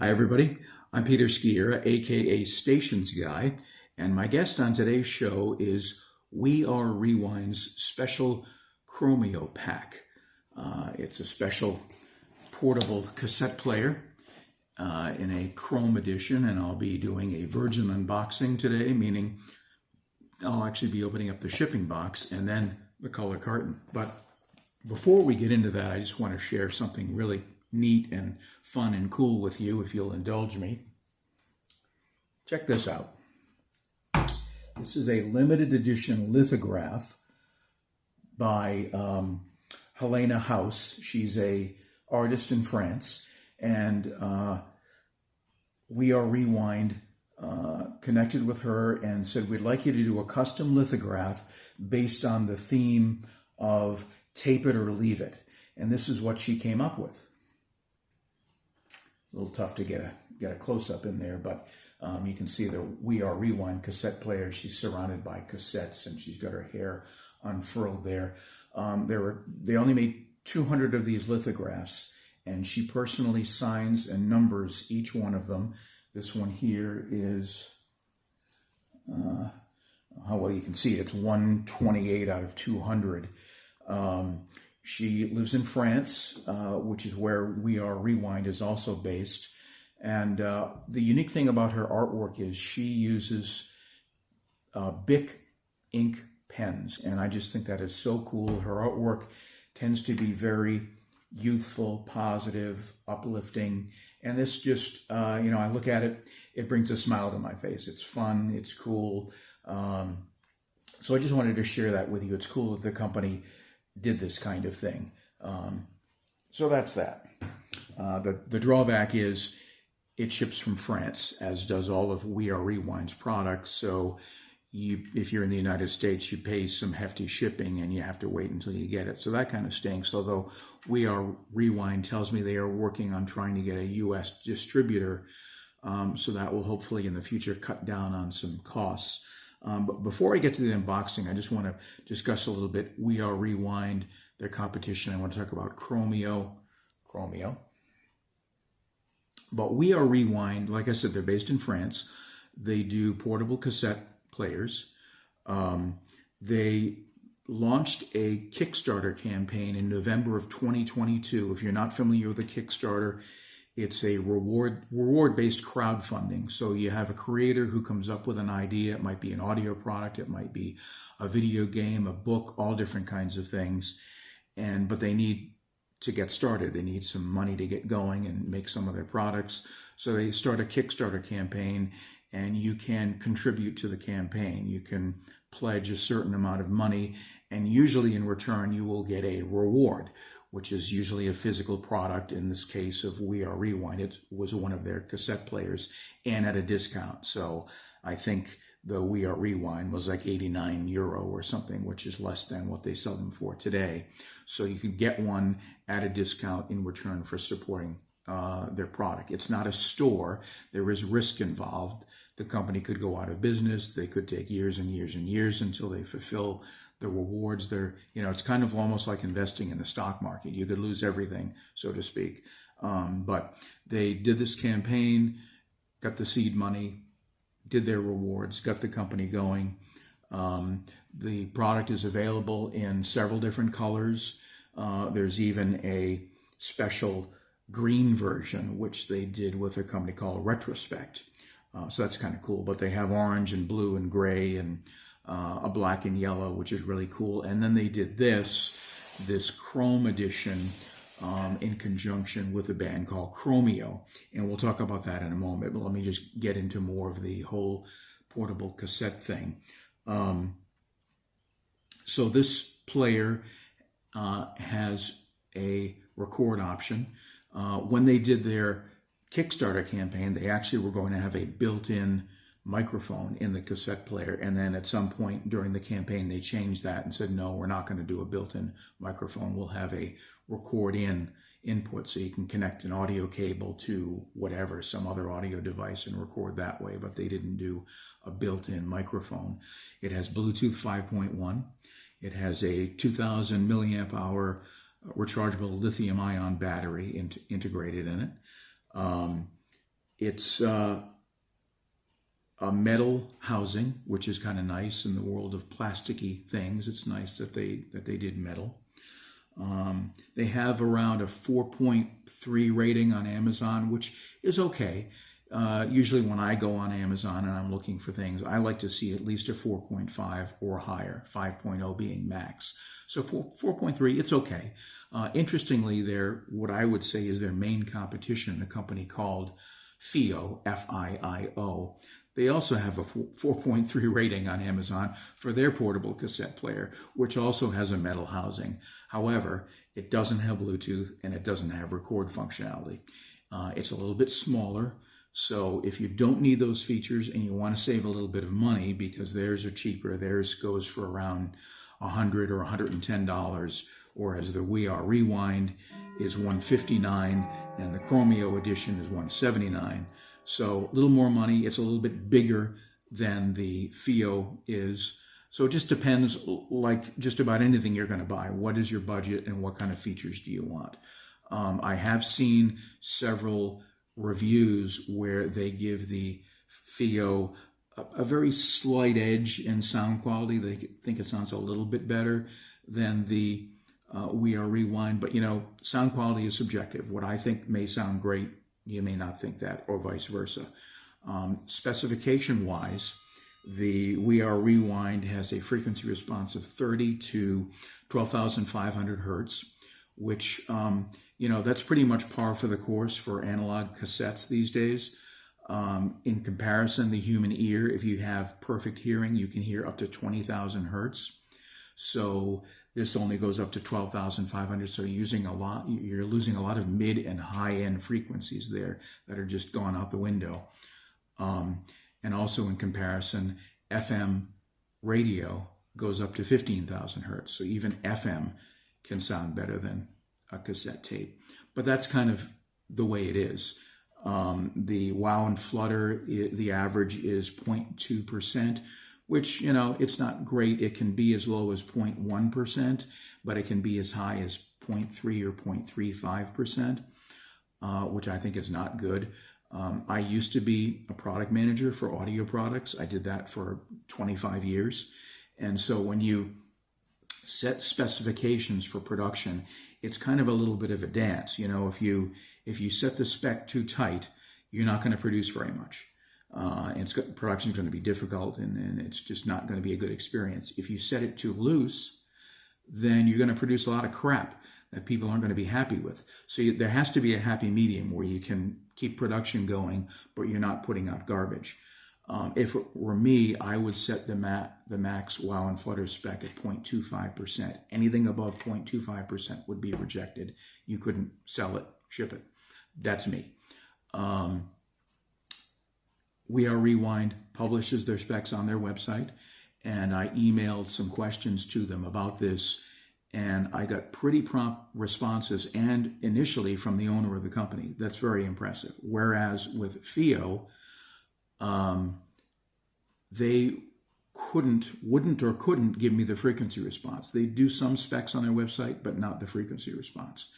Hi, everybody. I'm Peter Skiera, aka Stations Guy, and my guest on today's show is We Are Rewind's special Chromeo pack. It's a special portable cassette player in a Chrome edition, and I'll be doing a virgin unboxing today, meaning I'll actually be opening up the shipping box and then the color carton. But before we get into that, I just want to share something really neat and fun and cool with you, if you'll indulge me. Check this out. This is a limited edition lithograph by Helena Hauss. She's a artist in France, and We Are Rewind connected with her and said, we'd like you to do a custom lithograph based on the theme of Tape It or Leave It. And this is what she came up with. A little tough to get a close-up in there, but you can see the We Are Rewind cassette player. She's surrounded by cassettes, and she's got her hair unfurled there. They only made 200 of these lithographs, and she personally signs and numbers each one of them. This one here is, how well you can see, it's 128 out of 200. She lives in France, which is where We Are Rewind is also based. And the unique thing about her artwork is she uses Bic ink pens. And I just think that is so cool. Her artwork tends to be very youthful, positive, uplifting. And this just, I look at it, it brings a smile to my face. It's fun, it's cool. So I just wanted to share that with you. It's cool that the company did this kind of thing. So that's that. The drawback is it ships from France, as does all of We Are Rewind's products. So if you're in the United States, you pay some hefty shipping and you have to wait until you get it. So that kind of stinks. Although We Are Rewind tells me they are working on trying to get a U.S. distributor. So that will hopefully in the future cut down on some costs. But before I get to the unboxing, I just want to discuss a little bit We Are Rewind, their competition. I want to talk about Chromeo. But We Are Rewind, like I said, they're based in France. They do portable cassette players. They launched a Kickstarter campaign in November of 2022. If you're not familiar with a Kickstarter, it's a reward-based crowdfunding. So you have a creator who comes up with an idea. It might be an audio product. It might be a video game, a book, all different kinds of things. But they need to get started. They need some money to get going and make some of their products. So they start a Kickstarter campaign, and you can contribute to the campaign. You can pledge a certain amount of money, and usually in return you will get a reward, which is usually a physical product. In this case of We Are Rewind, it was one of their cassette players and at a discount. So I think the We Are Rewind was like €89 or something, which is less than what they sell them for today. So you can get one at a discount in return for supporting their product. It's not a store. There is risk involved. The company could go out of business. They could take years and years and years until they fulfill the rewards. It's kind of almost like investing in the stock market. You could lose everything, so to speak. But they did this campaign, got the seed money, did their rewards, got the company going. The product is available in several different colors. There's even a special green version, which they did with a company called Retrospect. So that's kind of cool. But they have orange and blue and gray and a black and yellow, which is really cool. And then they did this Chrome edition in conjunction with a band called Chromeo. And we'll talk about that in a moment, but let me just get into more of the whole portable cassette thing. So this player has a record option. When they did their Kickstarter campaign, they actually were going to have a built-in microphone in the cassette player, and then at some point during the campaign they changed that and said, no, we're not going to do a built-in microphone. We'll have a record-in input, so you can connect an audio cable to whatever, some other audio device, and record that way. But they didn't do a built-in microphone. It has Bluetooth 5.1. It has a 2000 milliamp hour rechargeable lithium-ion battery integrated in it. It's a metal housing, which is kind of nice in the world of plasticky things. It's nice that they did metal. They have around a 4.3 rating on Amazon, which is okay. Usually when I go on Amazon and I'm looking for things, I like to see at least a 4.5 or higher, 5.0 being max. So 4.3, it's okay. Interestingly, what I would say is their main competition, a company called Fiio, F-I-I-O. They also have a 4.3 rating on Amazon for their portable cassette player, which also has a metal housing. However, it doesn't have Bluetooth and it doesn't have record functionality. It's a little bit smaller. So if you don't need those features and you want to save a little bit of money, because theirs are cheaper, theirs goes for around $100 or $110, whereas the We Are Rewind is $159 and the Chromeo edition is $179. So a little more money. It's a little bit bigger than the Fiio is. So it just depends, like just about anything you're going to buy. What is your budget and what kind of features do you want? I have seen several reviews where they give the Fiio a very slight edge in sound quality. They think it sounds a little bit better than the We Are Rewind, but sound quality is subjective. What I think may sound great, you may not think that, or vice versa. Specification wise, the We Are Rewind has a frequency response of 30 to 12,500 hertz, which that's pretty much par for the course for analog cassettes these days. In comparison, the human ear, if you have perfect hearing, you can hear up to 20,000 hertz. So this only goes up to 12,500. So you're losing a lot of mid and high end frequencies there that are just gone out the window. And also in comparison, FM radio goes up to 15,000 hertz. So even FM can sound better than a cassette tape. But that's kind of the way it is. The wow and flutter, the average is 0.2%, which, it's not great. It can be as low as 0.1%, but it can be as high as 0.3 or 0.35%, which I think is not good. I used to be a product manager for audio products. I did that for 25 years. And so when you set specifications for production, it's kind of a little bit of a dance. If you set the spec too tight, you're not going to produce very much. Production is going to be difficult, and it's just not going to be a good experience. If you set it too loose, then you're going to produce a lot of crap that people aren't going to be happy with. So there has to be a happy medium where you can keep production going, but you're not putting out garbage. If it were me, I would set the max wow and flutter spec at 0.25%. Anything above 0.25% would be rejected. You couldn't sell it, ship it. That's me. We Are Rewind publishes their specs on their website, and I emailed some questions to them about this, and I got pretty prompt responses, and initially from the owner of the company. That's very impressive. Whereas with Fiio, they couldn't give me the frequency response. They do some specs on their website, but not the frequency response.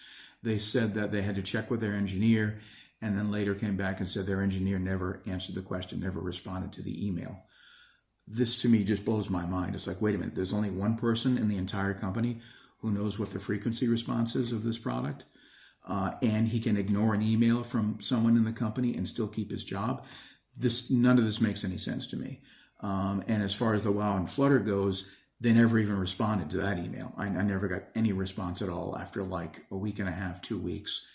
They said that they had to check with their engineer, and then later came back and said their engineer never answered the question, never responded to the email. This to me just blows my mind. It's like, wait a minute, there's only one person in the entire company who knows what the frequency response is of this product, and he can ignore an email from someone in the company and still keep his job. None of this makes any sense to me. And as far as the wow and flutter goes, they never even responded to that email. I never got any response at all after like a week and a half, 2 weeks.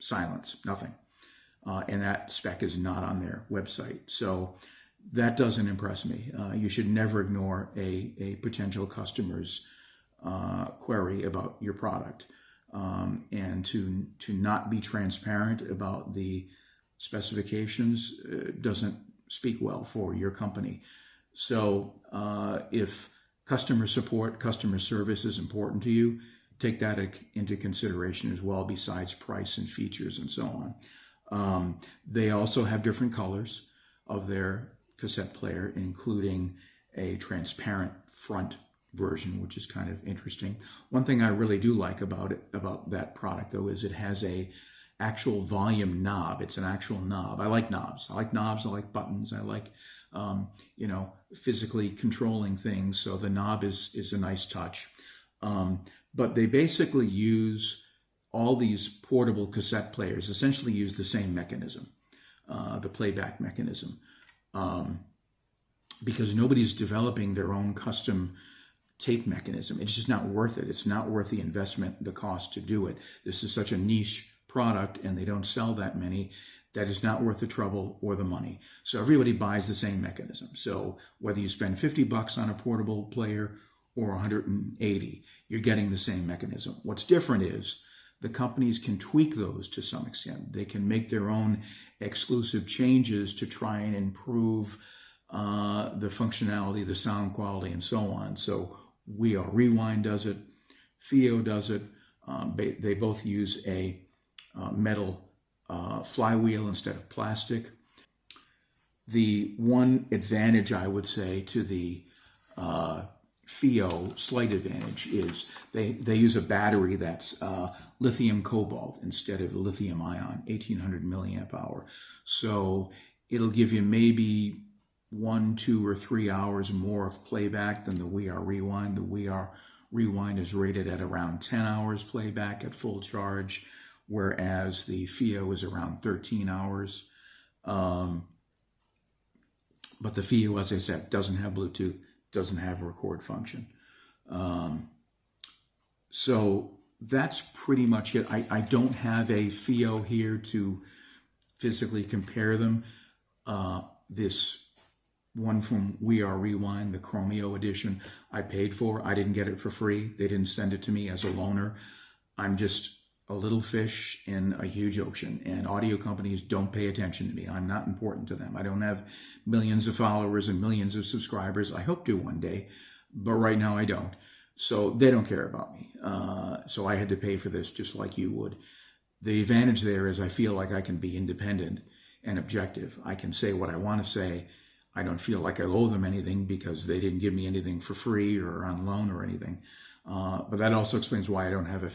Silence, nothing. And that spec is not on their website. So that doesn't impress me. You should never ignore a potential customer's query about your product. And to not be transparent about the specifications doesn't speak well for your company. So if customer support, customer service is important to you, take that into consideration as well, besides price and features and so on. They also have different colors of their cassette player, including a transparent front version, which is kind of interesting. One thing I really do like about that product, though, is it has a actual volume knob. It's an actual knob. I like knobs. I like knobs. I like buttons. I like, physically controlling things. So the knob is a nice touch. But they basically use all these portable cassette players, essentially use the same mechanism, the playback mechanism, because nobody's developing their own custom tape mechanism. It's just not worth it. It's not worth the investment, the cost to do it. This is such a niche product and they don't sell that many, that is not worth the trouble or the money. So everybody buys the same mechanism. So whether you spend $50 on a portable player or 180, you're getting the same mechanism. What's different is the companies can tweak those to some extent. They can make their own exclusive changes to try and improve the functionality, the sound quality, and so on. So We Are Rewind does it, Fiio does it. They both use a metal flywheel instead of plastic. The one advantage, I would say, to the Fiio, slight advantage, is they use a battery that's lithium cobalt instead of lithium ion, 1800 milliamp hour. So it'll give you maybe 1, 2, or 3 hours more of playback than the We Are Rewind. The We Are Rewind is rated at around 10 hours playback at full charge, whereas the Fiio is around 13 hours. But the Fiio, as I said, doesn't have Bluetooth, doesn't have a record function. So that's pretty much it. I don't have a Fiio here to physically compare them. This one from We Are Rewind, the Chromeo edition, I paid for. I didn't get it for free. They didn't send it to me as a loaner. I'm just a little fish in a huge ocean, and audio companies don't pay attention to me. I'm not important to them. I don't have millions of followers and millions of subscribers. I hope to one day, but right now I don't. So they don't care about me. So I had to pay for this just like you would. The advantage there is I feel like I can be independent and objective. I can say what I want to say. I don't feel like I owe them anything because they didn't give me anything for free or on loan or anything. But that also explains why I don't have a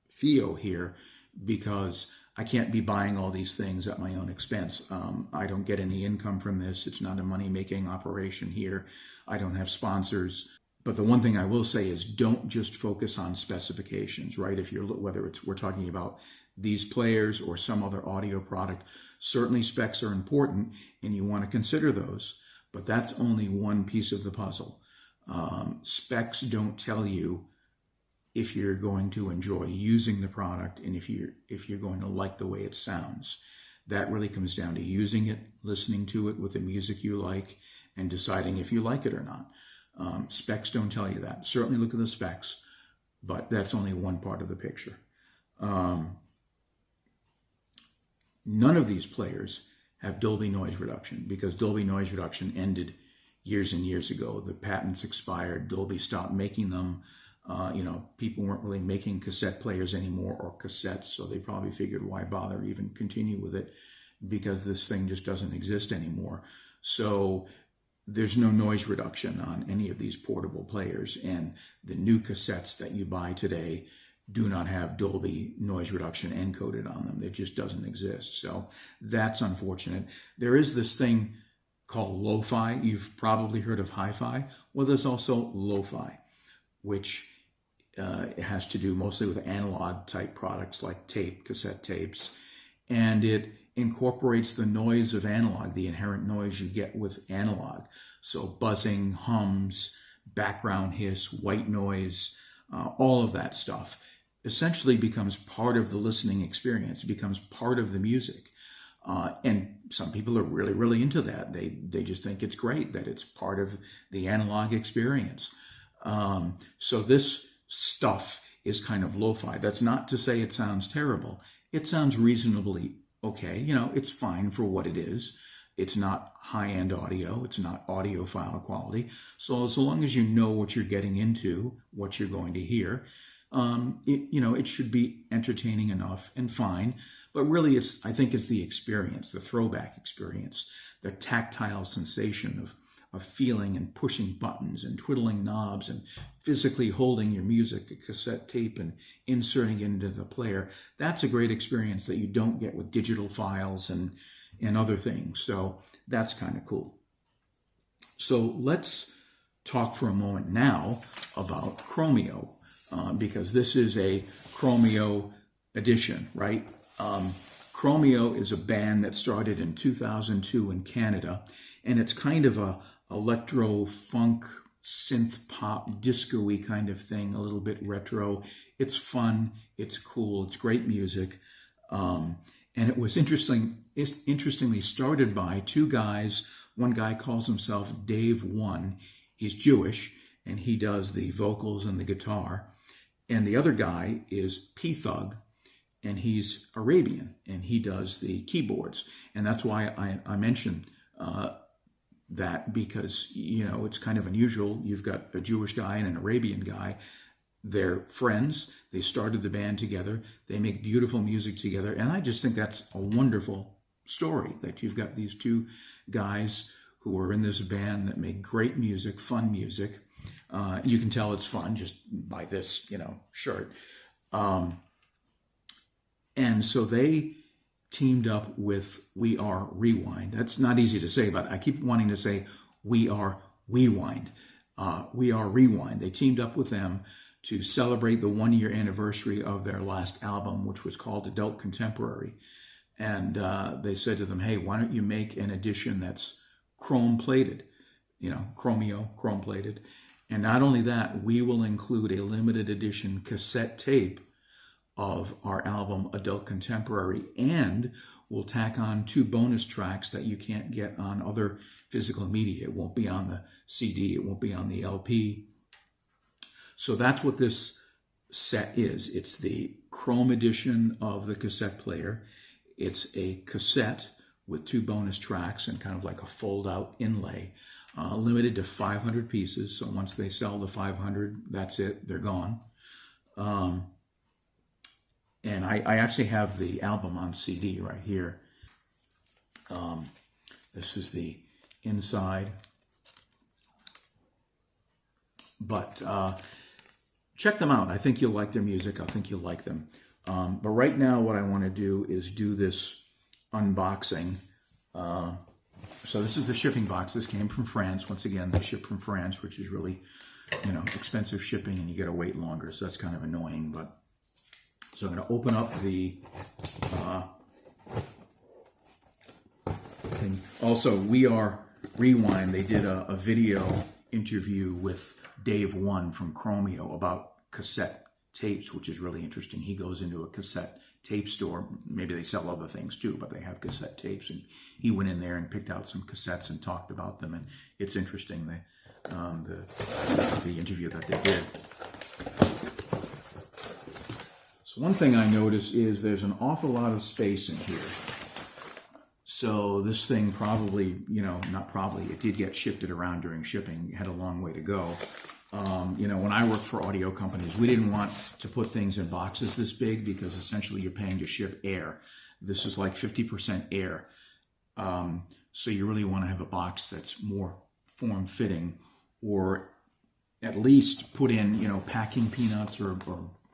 Fiio here, because I can't be buying all these things at my own expense. I don't get any income from this. It's not a money-making operation here. I don't have sponsors. But the one thing I will say is don't just focus on specifications, right? If you're, whether it's, we're talking about these players or some other audio product, certainly specs are important and you want to consider those, but that's only one piece of the puzzle. Specs don't tell you if you're going to enjoy using the product and if you're going to like the way it sounds. That really comes down to using it, listening to it with the music you like, and deciding if you like it or not. Specs don't tell you that. Certainly look at the specs, but that's only one part of the picture. None of these players have Dolby noise reduction because Dolby noise reduction ended years and years ago. The patents expired. Dolby stopped making them. People weren't really making cassette players anymore or cassettes, so they probably figured why bother even continue with it, because this thing just doesn't exist anymore. So there's no noise reduction on any of these portable players, and the new cassettes that you buy today do not have Dolby noise reduction encoded on them. It just doesn't exist. So that's unfortunate. There is this thing called lo-fi. You've probably heard of hi-fi. Well, there's also lo-fi, which it has to do mostly with analog type products like tape, cassette tapes, and it incorporates the noise of analog, the inherent noise you get with analog. So buzzing, hums, background hiss, white noise, all of that stuff essentially becomes part of the listening experience, becomes part of the music. And some people are really, really into that. They just think it's great that it's part of the analog experience. So this stuff is kind of lo-fi. That's not to say it sounds terrible. It sounds reasonably okay. It's fine for what it is. It's not high-end audio. It's not audiophile quality. So as long as you know what you're getting into, what you're going to hear, it should be entertaining enough and fine. But really, I think it's the experience, the throwback experience, the tactile sensation of feeling and pushing buttons and twiddling knobs and physically holding your music, a cassette tape, and inserting it into the player. That's a great experience that you don't get with digital files and other things. So that's kind of cool. So let's talk for a moment now about Chromeo, because this is a Chromeo edition, right? Chromeo is a band that started in 2002 in Canada, and it's kind of a electro funk synth pop disco-y kind of thing, a little bit retro. It's fun, it's cool, it's great music, and it was interestingly started by two guys. One guy calls himself Dave One. He's Jewish, and he does the vocals and the guitar. And the other guy is P-Thugg, and he's Arabian, and he does the keyboards. And that's why I mentioned that, because, you know, it's kind of unusual. You've got a Jewish guy and an Arabian guy. They're friends. They started the band together. They make beautiful music together. And I just think that's a wonderful story, that you've got these two guys who are in this band that make great music, fun music. You can tell it's fun just by this, you know, shirt. And so they teamed up with We Are Rewind. That's not easy to say, but I keep wanting to say We Are Rewind. We Are Rewind. They teamed up with them to celebrate the 1-year anniversary of their last album, which was called Adult Contemporary. And they said to them, hey, why don't you make an edition that's chrome plated, you know, Chromeo, chrome plated. And not only that, we will include a limited edition cassette tape of our album Adult Contemporary, and we'll tack on 2 bonus tracks that you can't get on other physical media. It won't be on the CD, it won't be on the LP. So that's what this set is. It's the chrome edition of the cassette player. It's a cassette with 2 bonus tracks and kind of like a fold-out inlay, limited to 500 pieces. So once they sell the 500, that's it. They're gone. And I actually have the album on CD right here. This is the inside. But check them out. I think you'll like their music. I think you'll like them. But right now what I want to do is do this unboxing. So this is the shipping box. This came from France. Once again, they ship from France, which is really, you know, expensive shipping, and you got to wait longer. So that's kind of annoying. But so I'm going to open up the thing. Also, We Are Rewind. They did a video interview with Dave One from Chromeo about cassette tapes, which is really interesting. He goes into a cassette tape store. Maybe they sell other things too, but they have cassette tapes, and he went in there and picked out some cassettes and talked about them, and it's interesting, the interview that they did. So one thing I noticed is there's an awful lot of space in here. So this thing probably, you know, not probably, it did get shifted around during shipping. It had a long way to go. You know, when I worked for audio companies, we didn't want to put things in boxes this big, because essentially you're paying to ship air. This is like 50% air. So you really want to have a box that's more form-fitting, or at least put in, you know, packing peanuts or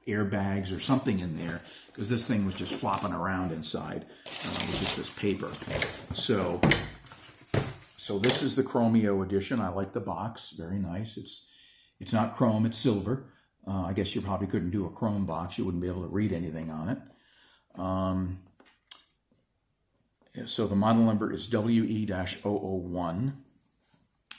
airbags or something in there, because this thing was just flopping around inside with just this paper. So this is the Chromeo edition. I like the box. Very nice. It's not chrome, it's silver. I guess you probably couldn't do a chrome box. You wouldn't be able to read anything on it. So the model number is WE-001.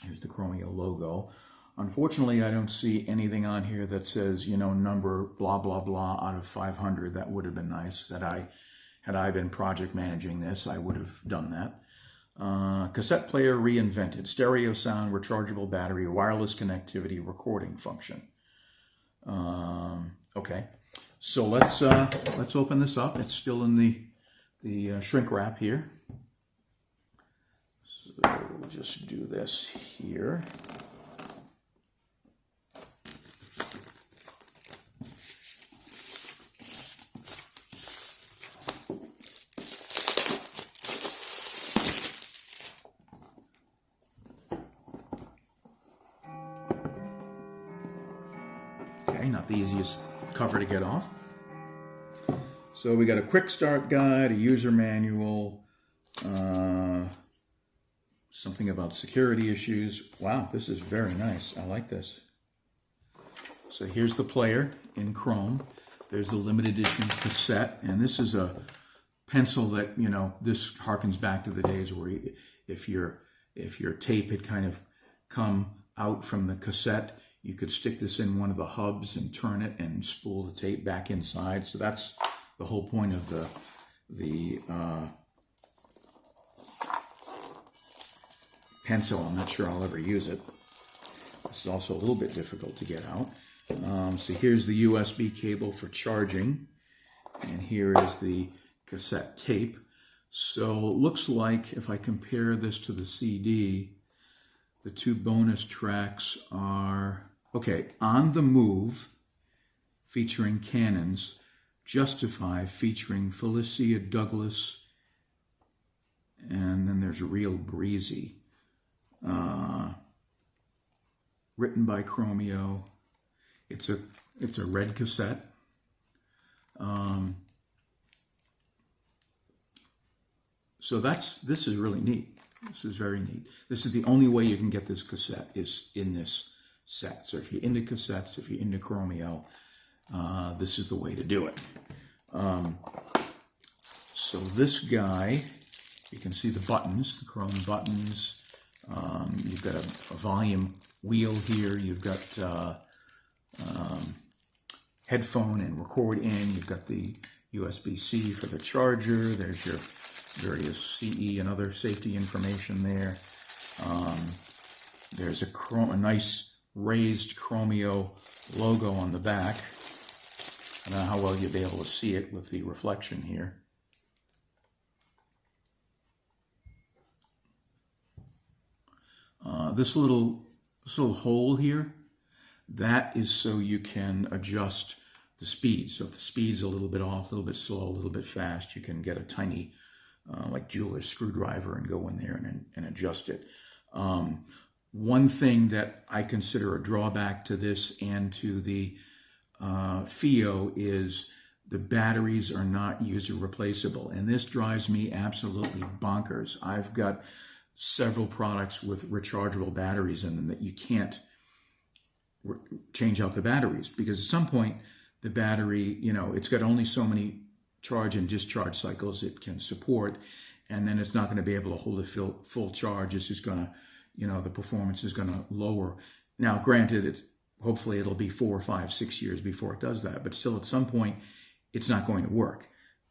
Here's the Chromeo logo. Unfortunately, I don't see anything on here that says, you know, number blah, blah, blah out of 500. That would have been nice. Had I been project managing this, I would have done that. Cassette player reinvented. Stereo sound, rechargeable battery, wireless connectivity, recording function. Okay, so let's open this up. It's still in the shrink wrap here. So we'll just do this here. not the easiest cover to get off. So we got a quick start guide, a user manual, something about security issues. Wow, this is very nice. I like this. So here's the player in Chrome. There's the limited edition cassette, and this is a pencil that, you know, this harkens back to the days where if your tape had kind of come out from the cassette, you could stick this in one of the hubs and turn it and spool the tape back inside. So that's the whole point of the pencil. I'm not sure I'll ever use it. This is also a little bit difficult to get out. So here's the USB cable for charging, and here is the cassette tape. So it looks like if I compare this to the CD, the two bonus tracks are, okay, On the Move, featuring Cannons, Justify, featuring Felicia Douglas, and then there's Real Breezy, written by Chromeo. It's a red cassette. So this is really neat. This is very neat. This is the only way you can get this cassette is in this set. So if you're into cassettes, if you're into Chromeo, this is the way to do it. So this guy, you can see the buttons, the chrome buttons. You've got a volume wheel here. You've got headphone and record in. You've got the USB-C for the charger. There's your various CE and other safety information there. There's a nice raised Chromeo logo on the back. I don't know how well you'll be able to see it with the reflection here. This little hole here, that is so you can adjust the speed. So if the speed's a little bit off, a little bit slow, a little bit fast, you can get a tiny, like jeweler's screwdriver and go in there and adjust it. One thing that I consider a drawback to this and to the Fiio is the batteries are not user replaceable. And this drives me absolutely bonkers. I've got several products with rechargeable batteries in them that you can't change out the batteries, because at some point the battery, you know, it's got only so many charge and discharge cycles it can support, and then it's not going to be able to hold a full charge. It's just going to, you know, the performance is going to lower. Now, granted, hopefully it'll be 4 or 5, 6 years before it does that, but still at some point it's not going to work.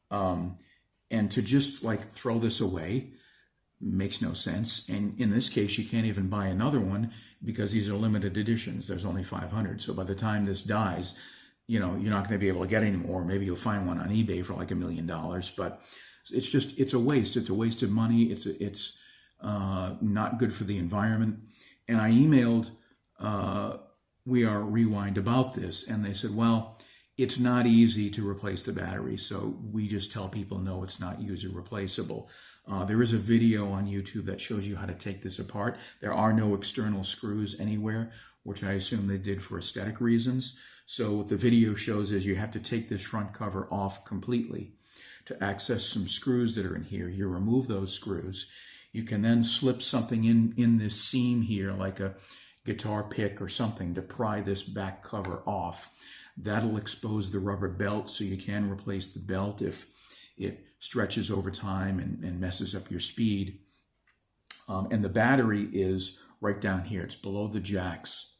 And to just like throw this away makes no sense. And in this case, you can't even buy another one because these are limited editions. There's only 500. So by the time this dies, you know, you're not going to be able to get any more. Maybe you'll find one on eBay for like $1 million, but it's a waste. It's a waste of money. It's not good for the environment. And I emailed We Are Rewind about this, and they said, well, it's not easy to replace the battery. So we just tell people, no, it's not user replaceable. There is a video on YouTube that shows you how to take this apart. There are no external screws anywhere, which I assume they did for aesthetic reasons. So what the video shows is you have to take this front cover off completely to access some screws that are in here. You remove those screws. You can then slip something in this seam here, like a guitar pick or something, to pry this back cover off. That'll expose the rubber belt, so you can replace the belt if it stretches over time and messes up your speed. And the battery is right down here. It's below the jacks.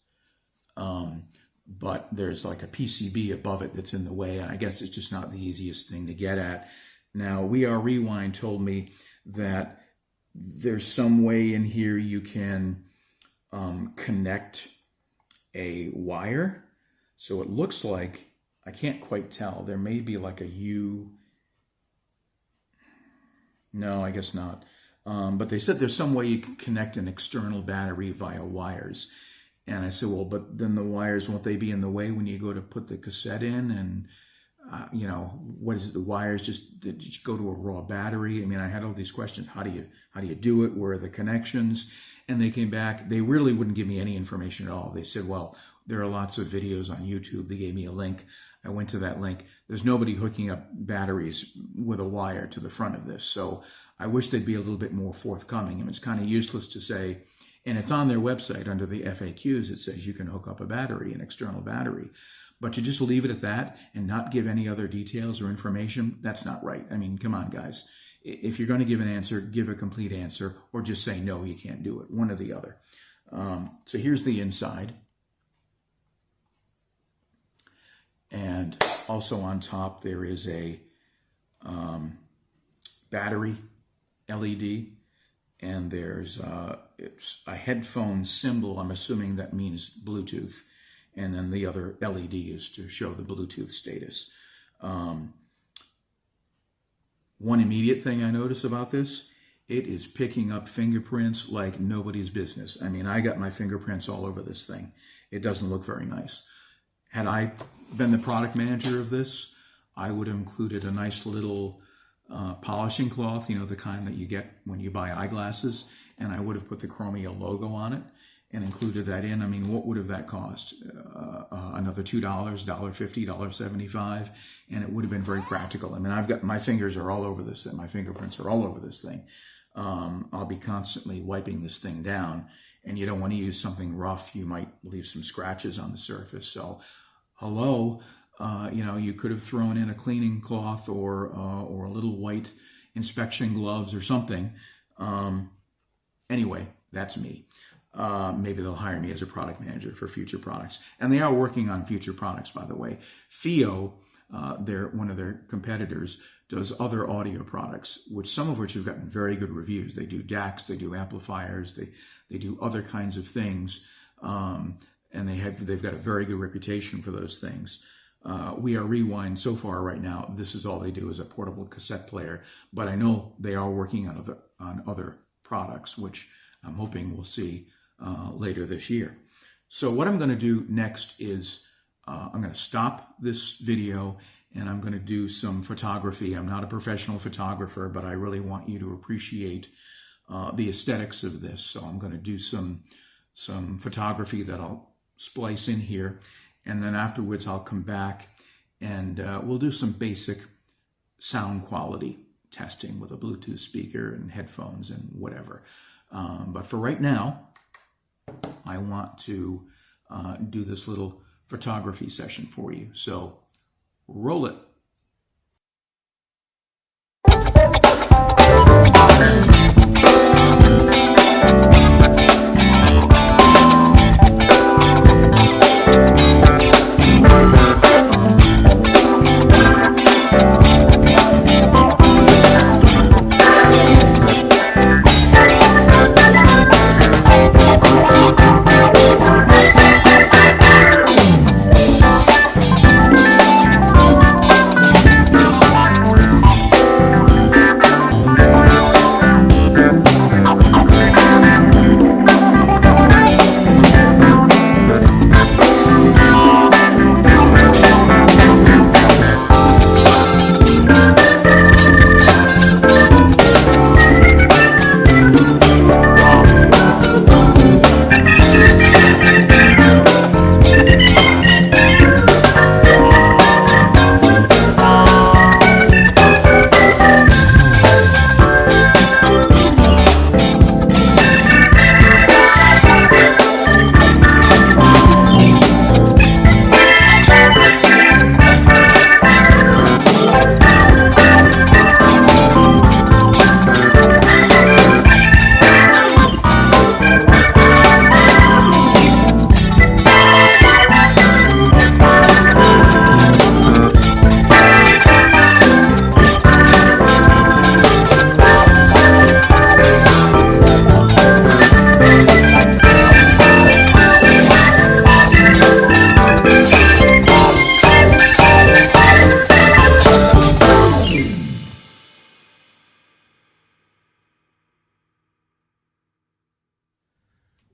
But there's like a PCB above it that's in the way, and I guess it's just not the easiest thing to get at. Now, We Are Rewind told me that there's some way in here you can connect a wire. So it looks like, I can't quite tell, there may be like a U. No, I guess not. But they said there's some way you can connect an external battery via wires. And I said, well, but then the wires, won't they be in the way when you go to put the cassette in? And, you know, what is it, the wires just go to a raw battery? I mean, I had all these questions. How do you do it? Where are the connections? And they came back, they really wouldn't give me any information at all. They said, well, There are lots of videos on YouTube. They gave me a link. I went to that link. There's nobody hooking up batteries with a wire to the front of this. So I wish they'd be a little bit more forthcoming. And it's kind of useless to say, and it's on their website under the FAQs, it says you can hook up a battery, an external battery. But to just leave it at that and not give any other details or information, that's not right. I mean, come on, guys. If you're going to give an answer, give a complete answer, or just say, no, you can't do it, one or the other. So here's the inside. And also on top, there is a battery LED, and there's it's a headphone symbol. I'm assuming that means Bluetooth. And then the other LED is to show the Bluetooth status. One immediate thing I notice about this, it is picking up fingerprints like nobody's business. I mean, I got my fingerprints all over this thing. It doesn't look very nice. Had I been the product manager of this, I would have included a nice little polishing cloth, you know, the kind that you get when you buy eyeglasses, and I would have put the Chromeo logo on it and included that in. I mean, what would have that cost? Another $2, $1.50, $1.75, and it would have been very practical. I mean, I've got, my fingers are all over this, and my fingerprints are all over this thing. I'll be constantly wiping this thing down, and you don't want to use something rough. You might leave some scratches on the surface. So, hello, you know, you could have thrown in a cleaning cloth or a little white inspection gloves or something. Anyway, that's me. Maybe they'll hire me as a product manager for future products. And they are working on future products, by the way. Fiio, one of their competitors, does other audio products, some of which have gotten very good reviews. They do DACs, they do amplifiers, they do other kinds of things, and they've got a very good reputation for those things. We are Rewind so far right now. This is all they do, is a portable cassette player. But I know they are working on other products, which I'm hoping we'll see later this year. So what I'm going to do next is I'm going to stop this video and I'm going to do some photography. I'm not a professional photographer, but I really want you to appreciate the aesthetics of this. So I'm going to do some photography that I'll splice in here, and then afterwards I'll come back and we'll do some basic sound quality testing with a Bluetooth speaker and headphones and whatever. But for right now, I want to do this little photography session for you. So roll it.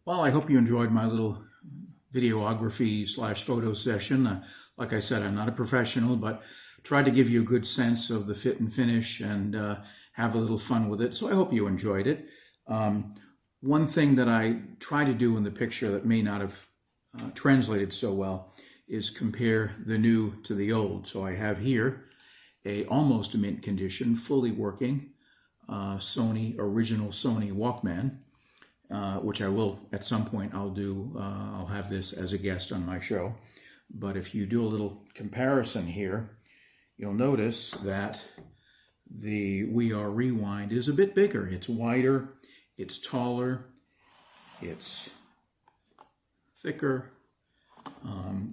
Well, I hope you enjoyed my little videography / photo session. Like I said, I'm not a professional, but tried to give you a good sense of the fit and finish and have a little fun with it. So I hope you enjoyed it. One thing that I try to do in the picture that may not have translated so well is compare the new to the old. So I have here a almost mint condition, fully working original Sony Walkman, which I will at some point I'll have this as a guest on my show. But if you do a little comparison here, you'll notice that the We Are Rewind is a bit bigger. It's wider, it's taller, it's thicker,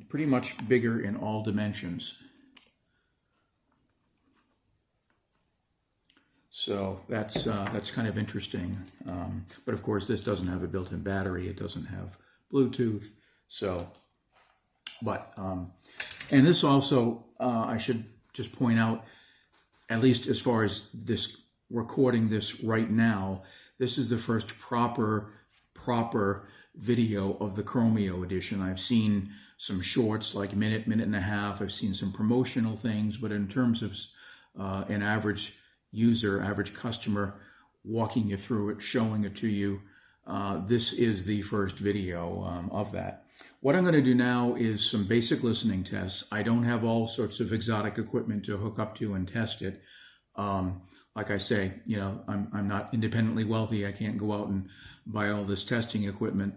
pretty much bigger in all dimensions. So that's kind of interesting. But of course, this doesn't have a built-in battery. It doesn't have Bluetooth. So, and this also, I should just point out, at least as far as this recording this right now, this is the first proper video of the Chromeo edition. I've seen some shorts, like minute and a half. I've seen some promotional things, but in terms of an average user, average customer, walking you through it, showing it to you, this is the first video of that. What I'm going to do now is some basic listening tests. I don't have all sorts of exotic equipment to hook up to and test it. Like I say, you know, I'm not independently wealthy. I can't go out and buy all this testing equipment.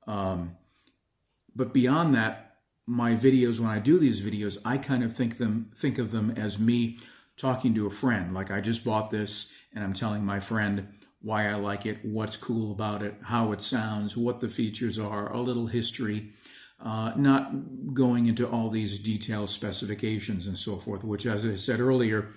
But beyond that, my videos, when I do these videos, I kind of think of them as me talking to a friend. Like, I just bought this and I'm telling my friend why I like it, what's cool about it, how it sounds, what the features are, a little history, not going into all these detailed specifications and so forth, which, as I said earlier,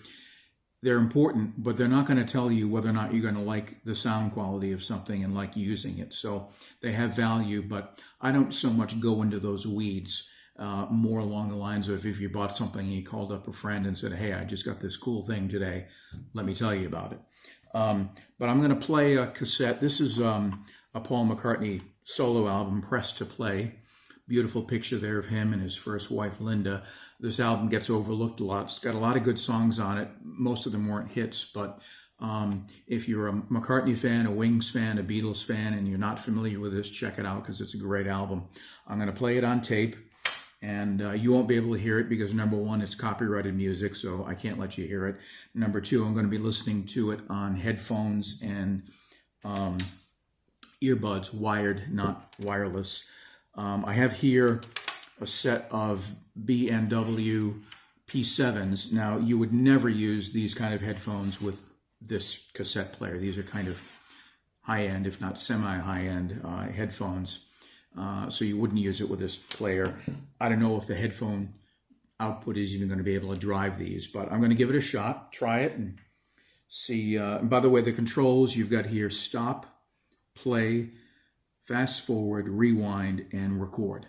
they're important, but they're not going to tell you whether or not you're going to like the sound quality of something and like using it. So they have value, but I don't so much go into those weeds. More along the lines of, if you bought something and you called up a friend and said, hey, I just got this cool thing today, let me tell you about it. But I'm going to play a cassette. This is a Paul McCartney solo album, Press to Play. Beautiful picture there of him and his first wife, Linda. This album gets overlooked a lot. It's got a lot of good songs on it. Most of them weren't hits, but if you're a McCartney fan, a Wings fan, a Beatles fan, and you're not familiar with this, check it out because it's a great album. I'm going to play it on tape. And you won't be able to hear it because, number one, it's copyrighted music, so I can't let you hear it. Number two, I'm going to be listening to it on headphones and earbuds, wired, not wireless. I have here a set of B&W P7s. Now, you would never use these kind of headphones with this cassette player. These are kind of high-end, if not semi-high-end headphones. So you wouldn't use it with this player. I don't know if the headphone output is even going to be able to drive these, but I'm going to give it a shot, try it, and see. And by the way, the controls, you've got here stop, play, fast forward, rewind, and record,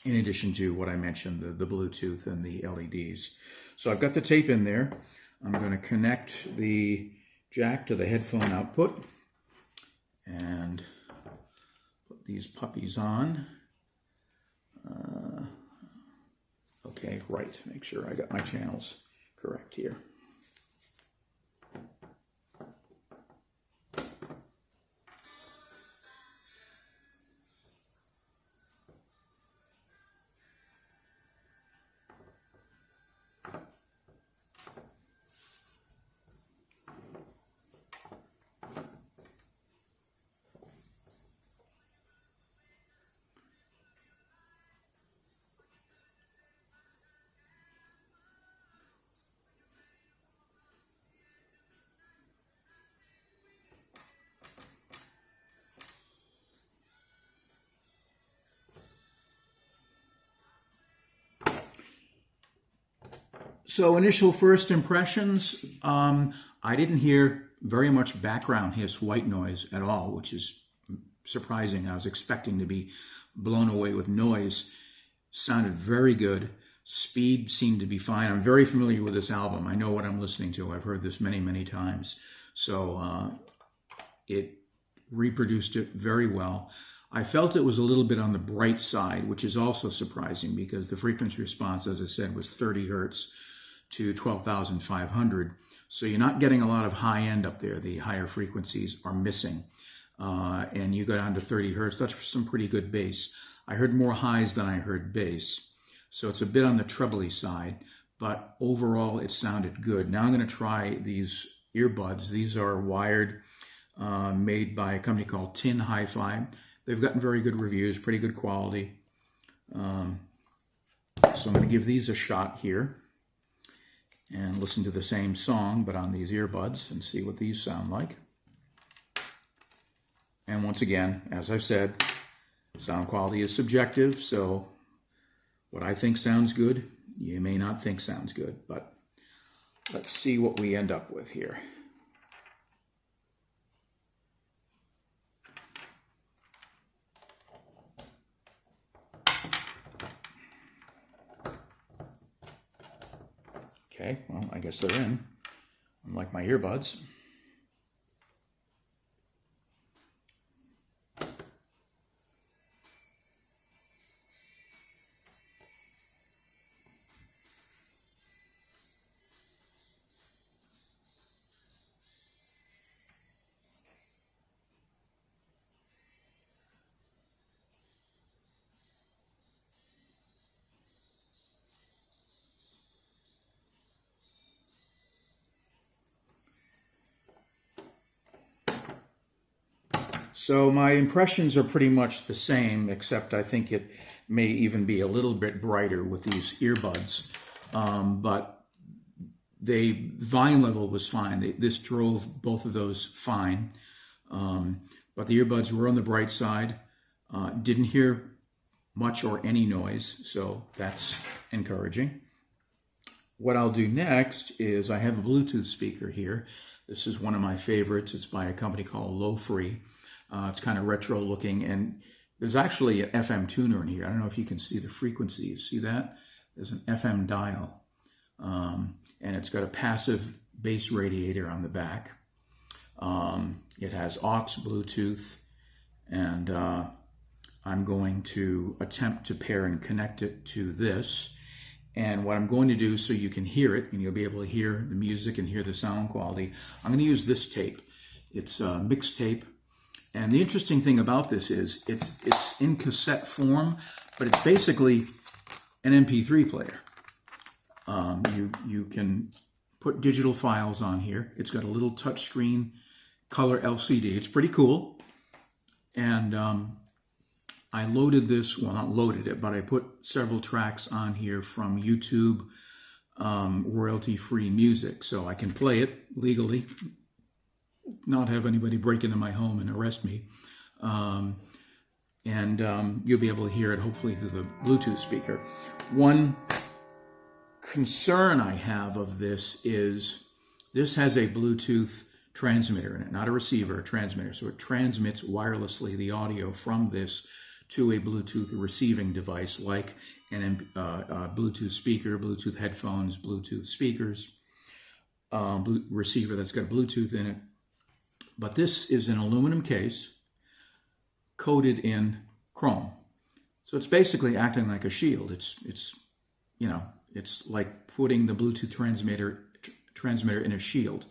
in addition to what I mentioned, the Bluetooth and the LEDs. So I've got the tape in there. I'm going to connect the jack to the headphone output and these puppies on. Okay, right. Make sure I got my channels correct here. So initial first impressions, I didn't hear very much background hiss, white noise at all, which is surprising. I was expecting to be blown away with noise. Sounded very good. Speed seemed to be fine. I'm very familiar with this album. I know what I'm listening to. I've heard this many, many times. So it reproduced it very well. I felt it was a little bit on the bright side, which is also surprising because the frequency response, as I said, was 30 hertz to 12,500. So you're not getting a lot of high end up there. The higher frequencies are missing. And you go down to 30 hertz, that's some pretty good bass. I heard more highs than I heard bass. So it's a bit on the trebly side, but overall it sounded good. Now I'm going to try these earbuds. These are wired, made by a company called Tin Hi-Fi. They've gotten very good reviews, pretty good quality. So I'm going to give these a shot here and listen to the same song, but on these earbuds, and see what these sound like. And once again, as I've said, sound quality is subjective, so what I think sounds good, you may not think sounds good, but let's see what we end up with here. Okay, well, I guess they're in, unlike my earbuds. So my impressions are pretty much the same, except I think it may even be a little bit brighter with these earbuds. But the volume level was fine. This drove both of those fine. But the earbuds were on the bright side. Didn't hear much or any noise, so that's encouraging. What I'll do next is I have a Bluetooth speaker here. This is one of my favorites. It's by a company called Low Free. It's kind of retro looking, and there's actually an FM tuner in here. I don't know if you can see the frequencies. See that? There's an FM dial, and it's got a passive bass radiator on the back. It has aux, Bluetooth, and I'm going to attempt to pair and connect it to this. And what I'm going to do, so you can hear it, and you'll be able to hear the music and hear the sound quality, I'm going to use this tape. It's a mixed tape. And the interesting thing about this is it's in cassette form, but it's basically an MP3 player. You can put digital files on here. It's got a little touchscreen color LCD. It's pretty cool. And I loaded this, well, not loaded it, but I put several tracks on here from YouTube royalty-free music. So I can play it legally, not have anybody break into my home and arrest me. And you'll be able to hear it hopefully through the Bluetooth speaker. One concern I have of this is this has a Bluetooth transmitter in it, not a receiver, a transmitter. So it transmits wirelessly the audio from this to a Bluetooth receiving device like an Bluetooth speaker, Bluetooth headphones, Bluetooth speakers, receiver that's got Bluetooth in it. But this is an aluminum case coated in chrome. So it's basically acting like a shield. It's like putting the Bluetooth transmitter in a shield.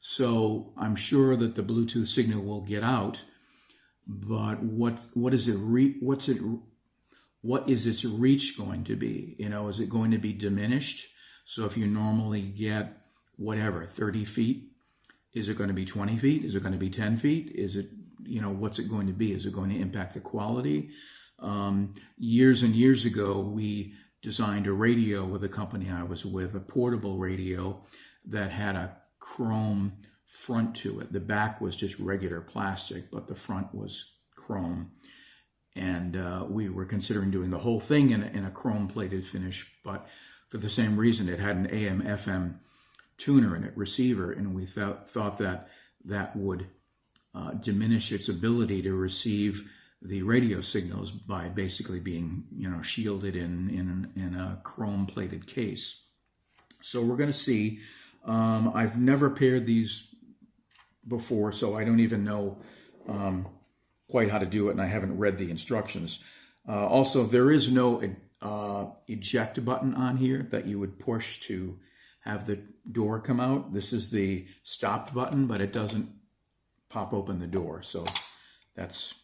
So I'm sure that the Bluetooth signal will get out, but what is its reach going to be? Is it going to be diminished? So if you normally get 30 feet, is it going to be 20 feet? Is it going to be 10 feet? Is it, what's it going to be? Is it going to impact the quality? Years and years ago, we designed a radio with a company I was with, a portable radio that had a chrome front to it. The back was just regular plastic, but the front was chrome. And we were considering doing the whole thing in a chrome-plated finish, but for the same reason, it had an AM/FM tuner in it, receiver, and we thought that would diminish its ability to receive the radio signals by basically being shielded in a chrome-plated case. So we're going to see. I've never paired these before, so I don't even know quite how to do it, and I haven't read the instructions. Also, there is no eject button on here that you would push to have the door come out. This is the stop button, but it doesn't pop open the door. So that's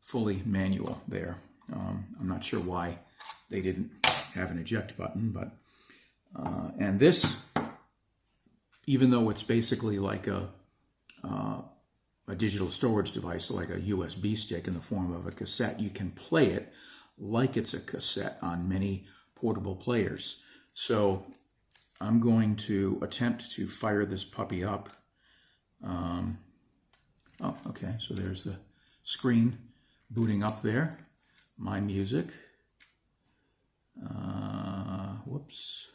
fully manual there. I'm not sure why they didn't have an eject button, but and this, even though it's basically like a digital storage device, like a USB stick in the form of a cassette, you can play it like it's a cassette on many portable players. So I'm going to attempt to fire this puppy up. Oh, okay, so there's the screen booting up there. My music. Whoops.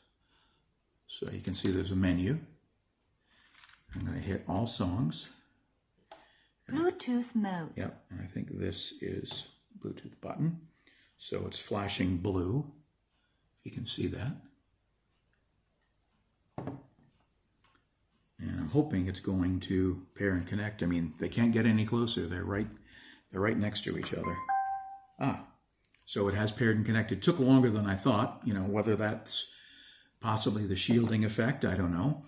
So you can see there's a menu. I'm going to hit all songs. Bluetooth mode. Yep, and I think this is Bluetooth button. So it's flashing blue. You can see that. And I'm hoping it's going to pair and connect. I mean, they can't get any closer. They're right next to each other. So it has paired and connected. Took longer than I thought. You know, whether that's possibly the shielding effect, I don't know.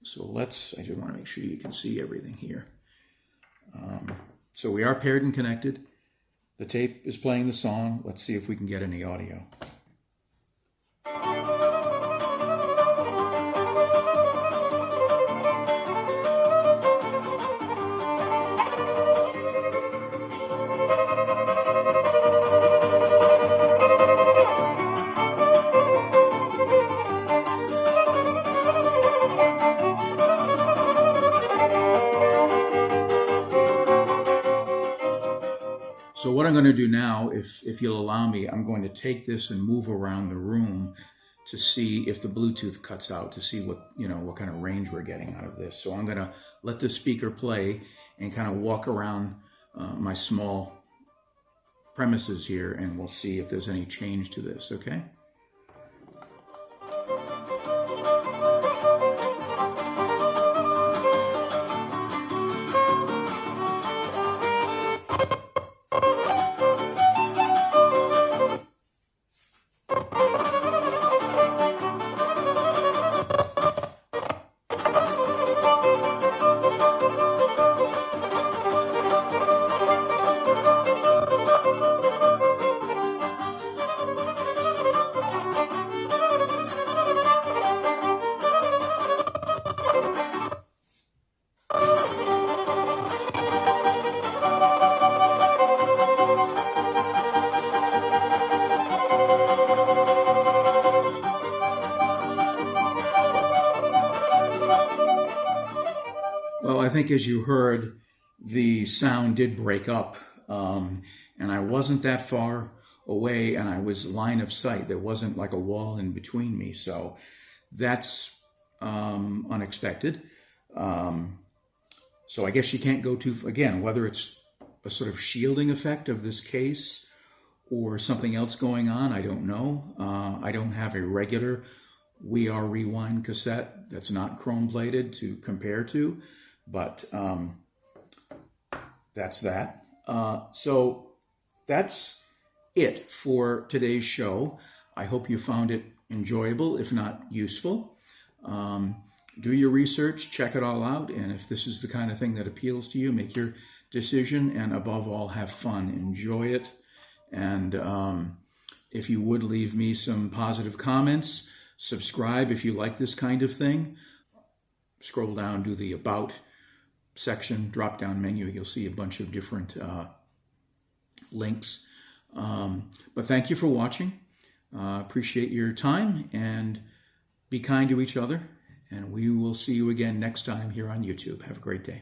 So I just want to make sure you can see everything here. So we are paired and connected. The tape is playing the song. Let's see if we can get any audio. So what I'm going to do now, if you'll allow me, I'm going to take this and move around the room to see if the Bluetooth cuts out, to see what kind of range we're getting out of this. So I'm going to let the speaker play and kind of walk around my small premises here, and we'll see if there's any change to this, okay? Well, I think as you heard, the sound did break up, and I wasn't that far away, and I was line of sight. There wasn't like a wall in between me, so that's unexpected. So I guess you can't go too, again, whether it's a sort of shielding effect of this case or something else going on, I don't know. I don't have a regular We Are Rewind cassette that's not chrome plated to compare to, but that's that. So that's it for today's show. I hope you found it enjoyable, if not useful. Do your research, check it all out, and if this is the kind of thing that appeals to you, make your decision, and above all, have fun. Enjoy it, and if you would, leave me some positive comments. Subscribe if you like this kind of thing. Scroll down, do the About section, drop-down menu. You'll see a bunch of different links. But thank you for watching. Appreciate your time, and be kind to each other. And we will see you again next time here on YouTube. Have a great day.